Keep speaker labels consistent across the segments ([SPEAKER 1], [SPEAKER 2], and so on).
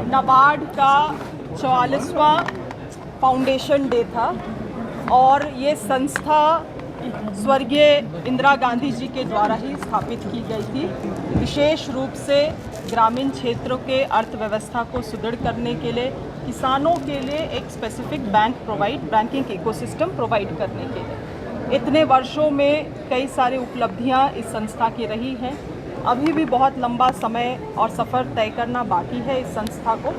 [SPEAKER 1] नाबार्ड का 44वां foundation day था और ये संस्था स्वर्गीय इंदिरा गांधी जी के द्वारा ही स्थापित की गई थी, विशेष रूप से ग्रामीण क्षेत्रों के अर्थव्यवस्था को सुदृढ़ करने के लिए, किसानों के लिए एक स्पेसिफिक बैंकिंग इकोसिस्टम प्रोवाइड करने के लिए। इतने वर्षों में कई सारी उपलब्धियां इस संस्था की रही हैं। अभी भी बहुत लंबा समय और सफ़र तय करना बाकी है इस संस्था को,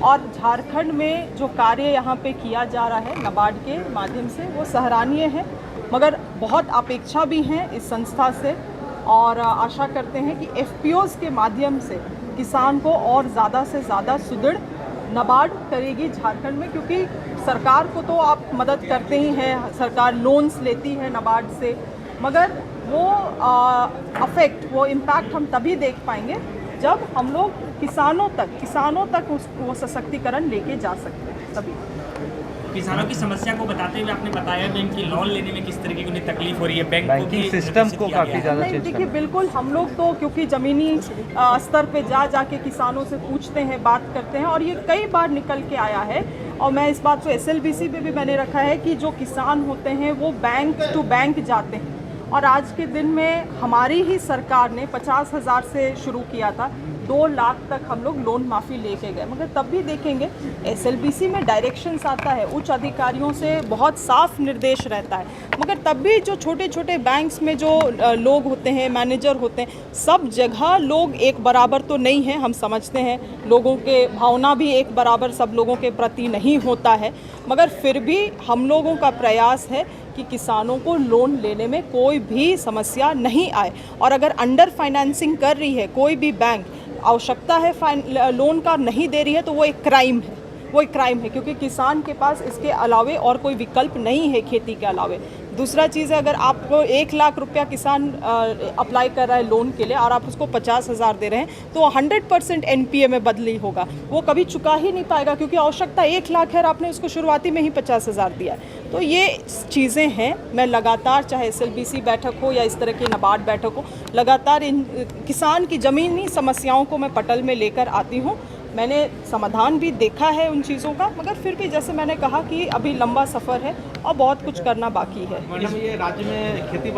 [SPEAKER 1] और झारखंड में जो कार्य यहाँ पे किया जा रहा है नाबार्ड के माध्यम से वो सराहनीय है, मगर बहुत अपेक्षा भी हैं इस संस्था से। और आशा करते हैं कि एफपीओज़ के माध्यम से किसान को और ज़्यादा से ज़्यादा सुदृढ़ नाबार्ड करेगी झारखंड में, क्योंकि सरकार को तो आप मदद करते ही हैं, सरकार लोन्स लेती है नाबार्ड से, मगर वो इम्पैक्ट हम तभी देख पाएंगे जब हम लोग किसानों तक वो सशक्तिकरण लेके जा सकते हैं। तभी
[SPEAKER 2] किसानों की समस्या को बताते हुए आपने बताया बैंक की लोन लेने में किस तरीके की उन्हें तकलीफ हो रही है, बैंकिंग सिस्टम को काफ़ी ज़्यादा
[SPEAKER 1] नहीं, देखिए बिल्कुल हम लोग तो क्योंकि ज़मीनी स्तर पे जाके किसानों से पूछते हैं, बात करते हैं, और ये कई बार निकल के आया है। और मैं इस बात को SLBC पे भी मैंने रखा है कि जो किसान होते हैं वो बैंक टू बैंक जाते हैं, और आज के दिन में हमारी ही सरकार ने 50,000 से शुरू किया था, 2 लाख तक हम लोग लोन माफ़ी लेके गए। मगर तब भी देखेंगे SLBC में डायरेक्शंस आता है, उच्च अधिकारियों से बहुत साफ निर्देश रहता है, मगर तब भी जो छोटे छोटे बैंक्स में जो लोग होते हैं, मैनेजर होते हैं, सब जगह लोग एक बराबर तो नहीं हैं। हम समझते हैं लोगों के भावना भी एक बराबर सब लोगों के प्रति नहीं होता है, मगर फिर भी हम लोगों का प्रयास है कि किसानों को लोन लेने में कोई भी समस्या नहीं आए। और अगर अंडर फाइनेंसिंग कर रही है कोई भी बैंक, आवश्यकता है लोन का नहीं दे रही है, तो वो एक क्राइम है, क्योंकि किसान के पास इसके अलावे और कोई विकल्प नहीं है खेती के अलावे। दूसरा चीज़ है, अगर आपको 1 लाख रुपया किसान अप्लाई कर रहा है लोन के लिए और आप उसको 50,000 दे रहे हैं, तो 100% NPA में बदली होगा, वो कभी चुका ही नहीं पाएगा, क्योंकि आवश्यकता 1 लाख है और आपने उसको शुरुआती में ही 50,000 दिया है। तो ये चीज़ें हैं, मैं लगातार चाहे SLBC बैठक हो या इस तरह की नाबार्ड बैठक हो, लगातार इन किसान की ज़मीनी समस्याओं को मैं पटल में लेकर आती हूँ। मैंने समाधान भी देखा है उन चीज़ों का, मगर फिर भी जैसे मैंने कहा कि अभी लंबा सफ़र है और बहुत कुछ करना बाकी है।
[SPEAKER 3] मैडम, ये राज्य में खेती